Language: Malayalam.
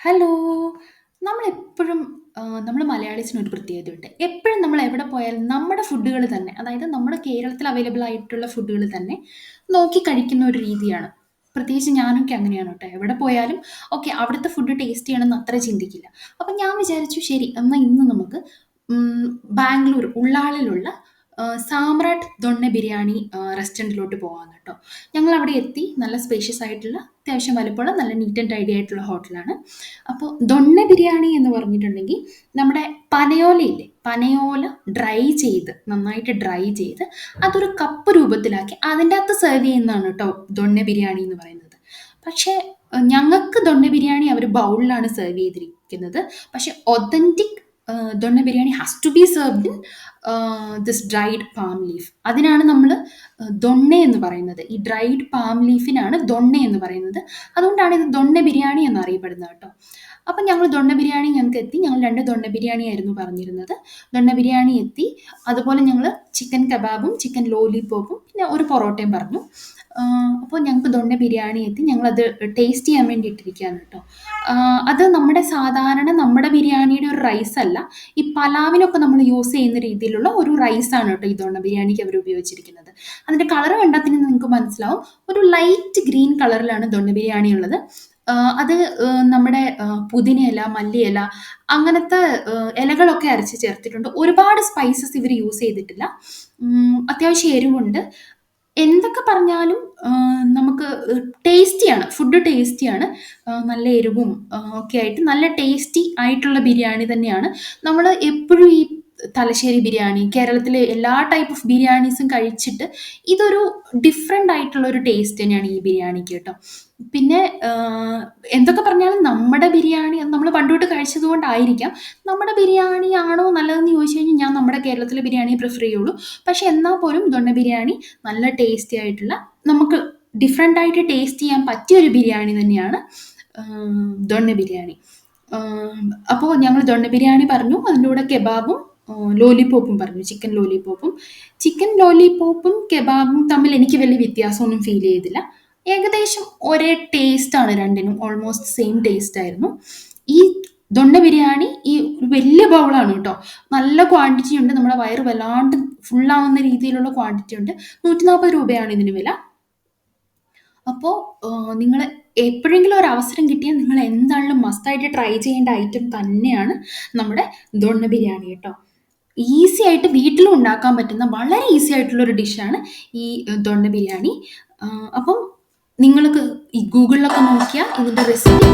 ഹലോ. നമ്മളെപ്പോഴും നമ്മൾ മലയാളീസിനൊരു പ്രത്യേകതയുണ്ട്. എപ്പോഴും നമ്മൾ എവിടെ പോയാലും നമ്മുടെ ഫുഡുകൾ തന്നെ, അതായത് നമ്മുടെ കേരളത്തിൽ അവൈലബിൾ ആയിട്ടുള്ള ഫുഡുകൾ തന്നെ നോക്കി കഴിക്കുന്ന ഒരു രീതിയാണ്. പ്രത്യേകിച്ച് ഞാനൊക്കെ അങ്ങനെയാണ് കേട്ടോ. എവിടെ പോയാലും ഓക്കെ അവിടുത്തെ ഫുഡ് ടേസ്റ്റ് ചെയ്യണമെന്ന് അത്ര ചിന്തിക്കില്ല. അപ്പം ഞാൻ വിചാരിച്ചു ശരി എന്നാൽ ഇന്ന് നമുക്ക് ഉം, ബാംഗ്ലൂർ ഉള്ളാളിലുള്ള സാമ്രാട്ട് ദൊണ്ണ ബിരിയാണി റെസ്റ്റോറൻറ്റിലോട്ട് പോകാമെന്ന് കേട്ടോ. ഞങ്ങൾ അവിടെ എത്തി. നല്ല സ്പേഷ്യസ് ആയിട്ടുള്ള അത്യാവശ്യം വലുപ്പമുള്ള നല്ല നീറ്റ് ആൻഡ് ടൈഡി ആയിട്ടുള്ള ഹോട്ടലാണ്. അപ്പോൾ ദൊണ്ണ ബിരിയാണി എന്ന് പറഞ്ഞിട്ടുണ്ടെങ്കിൽ നമ്മുടെ പനയോലയില്ലേ, പനയോല ഡ്രൈ ചെയ്ത് നന്നായിട്ട് ഡ്രൈ ചെയ്ത് അതൊരു കപ്പ് രൂപത്തിലാക്കി അതിൻ്റെ അകത്ത് സെർവ് ചെയ്യുന്നതാണ് കേട്ടോ ദൊണ്ണ ബിരിയാണി എന്ന് പറയുന്നത്. പക്ഷേ ഞങ്ങൾക്ക് ദൊണ്ണ ബിരിയാണി അവർ ബൗളിലാണ് സെർവ് ചെയ്തിരിക്കുന്നത്. പക്ഷെ authentic donne biryani has to be served in this dried palm leaf. അതിനാണ് നമ്മൾ ദൊണ്ണ എന്ന് പറയുന്നത്. ഈ ഡ്രൈഡ് പാം ലീഫിനാണ് ദൊണ്ണ എന്ന് പറയുന്നത്. അതുകൊണ്ടാണ് ഇത് ദൊണ്ണ ബിരിയാണി എന്നറിയപ്പെടുന്നത് കേട്ടോ. അപ്പം ഞങ്ങൾ ദൊണ്ണ ബിരിയാണി ഞങ്ങൾക്ക് എത്തി. ഞങ്ങൾ രണ്ട് ദൊണ്ണ ബിരിയാണി ആയിരുന്നു പറഞ്ഞിരുന്നത്. ദൊണ്ണ ബിരിയാണി എത്തി. അതുപോലെ ഞങ്ങൾ ചിക്കൻ കബാബും ചിക്കൻ ലോലിപോപ്പും പിന്നെ ഒരു പൊറോട്ടയും പറഞ്ഞു. അപ്പോൾ ഞങ്ങൾക്ക് ദൊണ്ണ ബിരിയാണി എത്തി. ഞങ്ങളത് ടേസ്റ്റ് ചെയ്യാൻ വേണ്ടി ഇട്ടിരിക്കുകയാണ് കേട്ടോ. അത് നമ്മുടെ സാധാരണ നമ്മുടെ ബിരിയാണിയുടെ ഒരു റൈസ് അല്ല. ഈ പലാവിനൊക്കെ നമ്മൾ യൂസ് ചെയ്യുന്ന രീതിയിലുള്ള ഒരു റൈസാണ് കേട്ടോ ഈ ദൊണ്ണ ബിരിയാണിക്ക് അവർ ഉപയോഗിച്ചിരിക്കുന്നത്. അതിൻ്റെ കളർ കണ്ടാൽ തന്നെ നിങ്ങൾക്ക് മനസ്സിലാവും. ഒരു ലൈറ്റ് ഗ്രീൻ കളറിലാണ് ദൊണ്ണ ബിരിയാണി ഉള്ളത്. അത് നമ്മുടെ പുതിനയില, മല്ലിയില അങ്ങനത്തെ ഇലകളൊക്കെ അരച്ച് ചേർത്തിട്ടുണ്ട്. ഒരുപാട് സ്പൈസസ് ഇവർ യൂസ് ചെയ്തിട്ടില്ല. അത്യാവശ്യം എരിവുണ്ട്. എന്തൊക്കെ പറഞ്ഞാലും നമുക്ക് ടേസ്റ്റിയാണ്, ഫുഡ് ടേസ്റ്റിയാണ്. നല്ല എരിവും ഒക്കെ ആയിട്ട് നല്ല ടേസ്റ്റി ആയിട്ടുള്ള ബിരിയാണി തന്നെയാണ്. നമ്മൾ എപ്പോഴും ഈ തലശ്ശേരി ബിരിയാണി, കേരളത്തിലെ എല്ലാ ടൈപ്പ് ഓഫ് ബിരിയാണീസും കഴിച്ചിട്ട് ഇതൊരു ഡിഫറെൻ്റ് ആയിട്ടുള്ള ഒരു ടേസ്റ്റ് തന്നെയാണ് ഈ ബിരിയാണിക്ക് കേട്ടോ. പിന്നെ എന്തൊക്കെ പറഞ്ഞാലും നമ്മുടെ ബിരിയാണി നമ്മൾ പണ്ട് തൊട്ട് കഴിച്ചത് കൊണ്ടായിരിക്കാം നമ്മുടെ ബിരിയാണി ആണോ നല്ലതെന്ന് ചോദിച്ചു കഴിഞ്ഞാൽ ഞാൻ നമ്മുടെ കേരളത്തിലെ ബിരിയാണി പ്രിഫർ ചെയ്യുള്ളൂ. പക്ഷെ എന്നാൽ പോലും ദൊണ്ണ ബിരിയാണി നല്ല ടേസ്റ്റി ആയിട്ടുള്ള, നമുക്ക് ഡിഫറെൻ്റ് ആയിട്ട് ടേസ്റ്റ് ചെയ്യാൻ പറ്റിയ ഒരു ബിരിയാണി തന്നെയാണ് ദൊണ്ണ ബിരിയാണി. അപ്പോൾ ഞങ്ങൾ ദൊണ്ണ ബിരിയാണി പറഞ്ഞു. അതിൻ്റെ കൂടെ കെബാബും ലോലിപോപ്പും പറഞ്ഞു, ചിക്കൻ ലോലിപോപ്പും. ചിക്കൻ ലോലിപോപ്പും കെബാബും തമ്മിൽ എനിക്ക് വലിയ വ്യത്യാസമൊന്നും ഫീൽ ചെയ്തില്ല. ഏകദേശം ഒരേ ടേസ്റ്റാണ് രണ്ടിനും, ഓൾമോസ്റ്റ് സെയിം ടേസ്റ്റ് ആയിരുന്നു. ഈ ദൊണ്ണ ബിരിയാണി ഈ ഒരു വലിയ ബൗളാണ് കേട്ടോ. നല്ല ക്വാണ്ടിറ്റി ഉണ്ട്. നമ്മുടെ വയറ് വല്ലാണ്ട് ഫുള്ളാവുന്ന രീതിയിലുള്ള ക്വാണ്ടിറ്റി ഉണ്ട്. 140 രൂപയാണ് ഇതിന് വില. അപ്പോൾ നിങ്ങൾ എപ്പോഴെങ്കിലും ഒരു അവസരം കിട്ടിയാൽ നിങ്ങൾ എന്താണെങ്കിലും മസ്റ്റായിട്ട് ട്രൈ ചെയ്യേണ്ട ഐറ്റം തന്നെയാണ് നമ്മുടെ ദൊണ്ണ ബിരിയാണി കേട്ടോ. ഈസി ആയിട്ട് വീട്ടിലും ഉണ്ടാക്കാൻ പറ്റുന്ന വളരെ ഈസി ആയിട്ടുള്ള ഒരു ഡിഷാണ് ഈ ദൊണ്ണ ബിരിയാണി. അപ്പം നിങ്ങൾക്ക് ഈ ഗൂഗിളിലൊക്കെ നോക്കിയാൽ ഇതിൻ്റെ റെസിപ്പി